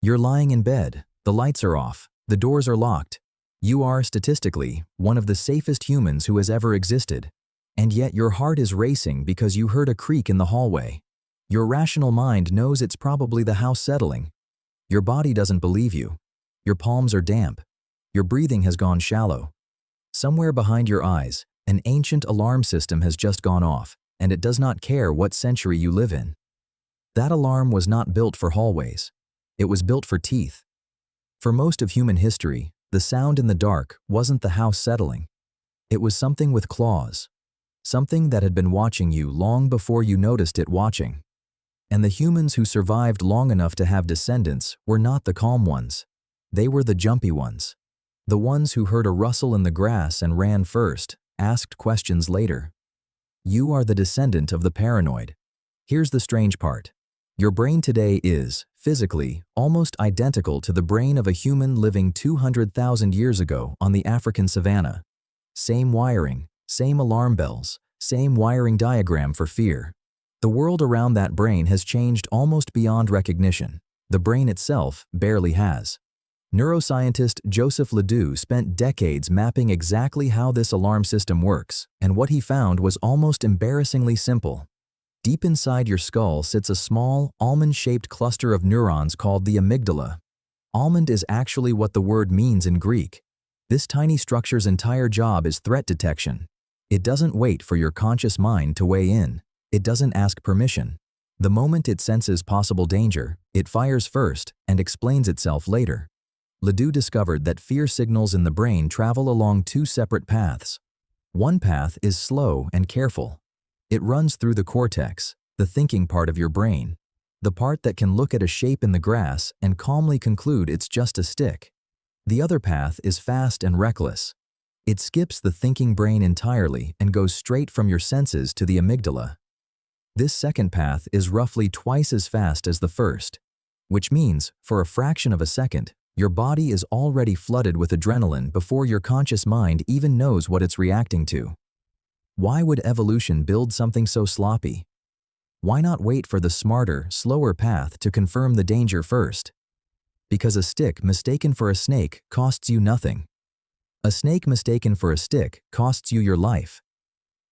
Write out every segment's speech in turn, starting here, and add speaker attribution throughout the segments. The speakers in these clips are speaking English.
Speaker 1: You're lying in bed, the lights are off, the doors are locked. You are, statistically, one of the safest humans who has ever existed. And yet your heart is racing because you heard a creak in the hallway. Your rational mind knows it's probably the house settling. Your body doesn't believe you. Your palms are damp. Your breathing has gone shallow. Somewhere behind your eyes, an ancient alarm system has just gone off, and it does not care what century you live in. That alarm was not built for hallways. It was built for teeth. For most of human history, the sound in the dark wasn't the house settling. It was something with claws. Something that had been watching you long before you noticed it watching. And the humans who survived long enough to have descendants were not the calm ones. They were the jumpy ones. The ones who heard a rustle in the grass and ran first, asked questions later. You are the descendant of the paranoid. Here's the strange part. Your brain today is, physically, almost identical to the brain of a human living 200,000 years ago on the African savanna. Same wiring, same alarm bells, same wiring diagram for fear. The world around that brain has changed almost beyond recognition. The brain itself barely has. Neuroscientist Joseph LeDoux spent decades mapping exactly how this alarm system works, and what he found was almost embarrassingly simple. Deep inside your skull sits a small, almond-shaped cluster of neurons called the amygdala. Almond is actually what the word means in Greek. This tiny structure's entire job is threat detection. It doesn't wait for your conscious mind to weigh in. It doesn't ask permission. The moment it senses possible danger, it fires first and explains itself later. LeDoux discovered that fear signals in the brain travel along two separate paths. One path is slow and careful. It runs through the cortex, the thinking part of your brain, the part that can look at a shape in the grass and calmly conclude it's just a stick. The other path is fast and reckless. It skips the thinking brain entirely and goes straight from your senses to the amygdala. This second path is roughly twice as fast as the first, which means, for a fraction of a second, your body is already flooded with adrenaline before your conscious mind even knows what it's reacting to. Why would evolution build something so sloppy? Why not wait for the smarter, slower path to confirm the danger first? Because a stick mistaken for a snake costs you nothing. A snake mistaken for a stick costs you your life.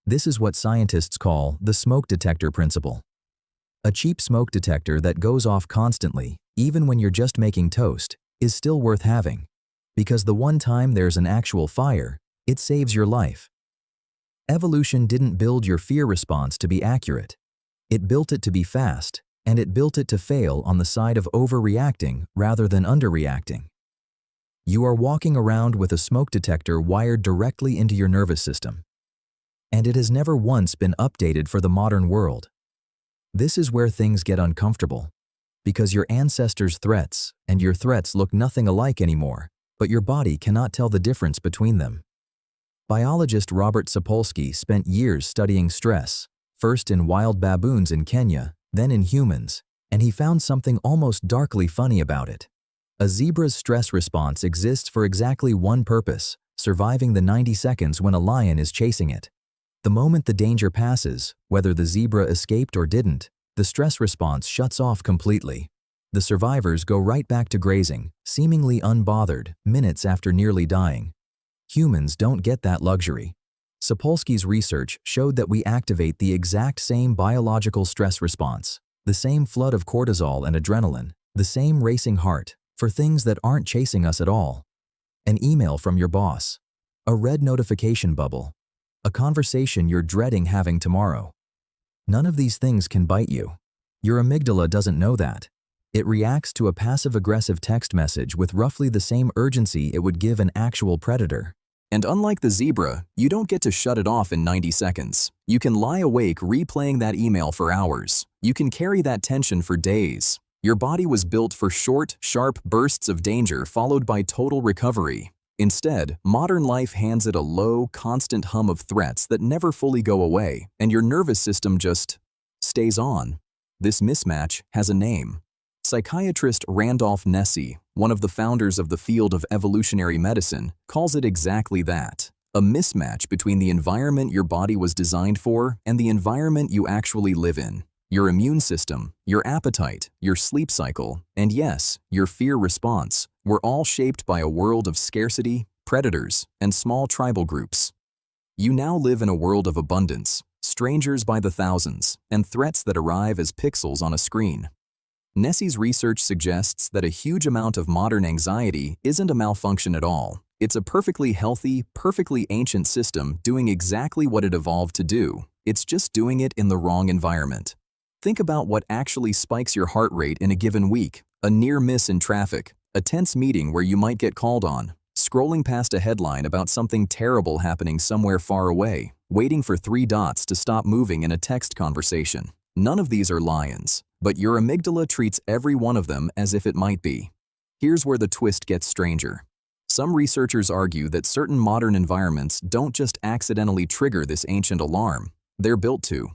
Speaker 1: This is what scientists call the smoke detector principle. A cheap smoke detector that goes off constantly, even when you're just making toast, is still worth having. Because the one time there's an actual fire, it saves your life. Evolution didn't build your fear response to be accurate. It built it to be fast, and it built it to fail on the side of overreacting rather than underreacting. You are walking around with a smoke detector wired directly into your nervous system. And it has never once been updated for the modern world. This is where things get uncomfortable. Because your ancestors' threats and your threats look nothing alike anymore, but your body cannot tell the difference between them. Biologist Robert Sapolsky spent years studying stress, first in wild baboons in Kenya, then in humans, and he found something almost darkly funny about it. A zebra's stress response exists for exactly one purpose: surviving the 90 seconds when a lion is chasing it. The moment the danger passes, whether the zebra escaped or didn't, the stress response shuts off completely. The survivors go right back to grazing, seemingly unbothered, minutes after nearly dying. Humans don't get that luxury. Sapolsky's research showed that we activate the exact same biological stress response, the same flood of cortisol and adrenaline, the same racing heart, for things that aren't chasing us at all. An email from your boss, a red notification bubble, a conversation you're dreading having tomorrow. None of these things can bite you. Your amygdala doesn't know that. It reacts to a passive-aggressive text message with roughly the same urgency it would give an actual predator. And unlike the zebra, you don't get to shut it off in 90 seconds. You can lie awake replaying that email for hours. You can carry that tension for days. Your body was built for short, sharp bursts of danger followed by total recovery. Instead, modern life hands it a low, constant hum of threats that never fully go away, and your nervous system just stays on. This mismatch has a name. Psychiatrist Randolph Nesse, one of the founders of the field of evolutionary medicine, calls it exactly that: a mismatch between the environment your body was designed for and the environment you actually live in. your immune system, your appetite, your sleep cycle, and yes, your fear response were all shaped by a world of scarcity, predators, and small tribal groups. You now live in a world of abundance, strangers by the thousands, and threats that arrive as pixels on a screen. Nessie's research suggests that a huge amount of modern anxiety isn't a malfunction at all. It's a perfectly healthy, perfectly ancient system doing exactly what it evolved to do. It's just doing it in the wrong environment. Think about what actually spikes your heart rate in a given week: a near miss in traffic, a tense meeting where you might get called on, scrolling past a headline about something terrible happening somewhere far away, waiting for 3 dots to stop moving in a text conversation. None of these are lions, but your amygdala treats every one of them as if it might be. Here's where the twist gets stranger. Some researchers argue that certain modern environments don't just accidentally trigger this ancient alarm, they're built to.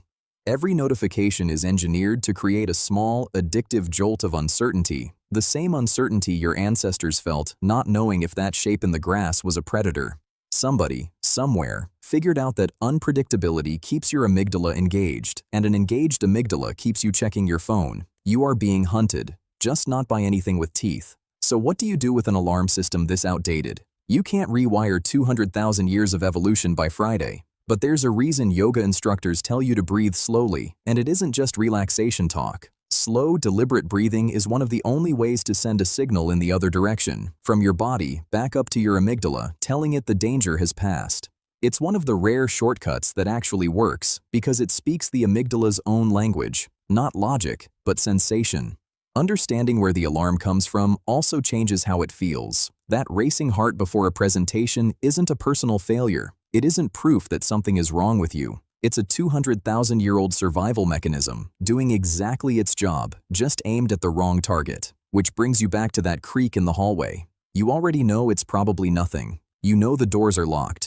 Speaker 1: Every notification is engineered to create a small, addictive jolt of uncertainty, the same uncertainty your ancestors felt not knowing if that shape in the grass was a predator. Somebody, somewhere, figured out that unpredictability keeps your amygdala engaged, and an engaged amygdala keeps you checking your phone. You are being hunted, just not by anything with teeth. So what do you do with an alarm system this outdated? You can't rewire 200,000 years of evolution by Friday. But there's a reason yoga instructors tell you to breathe slowly, and it isn't just relaxation talk. Slow, deliberate breathing is one of the only ways to send a signal in the other direction, from your body back up to your amygdala, telling it the danger has passed. It's one of the rare shortcuts that actually works because it speaks the amygdala's own language, not logic, but sensation. Understanding where the alarm comes from also changes how it feels. That racing heart before a presentation isn't a personal failure. It isn't proof that something is wrong with you. It's a 200,000-year-old survival mechanism doing exactly its job, just aimed at the wrong target. Which brings you back to that creak in the hallway. You already know it's probably nothing. You know the doors are locked.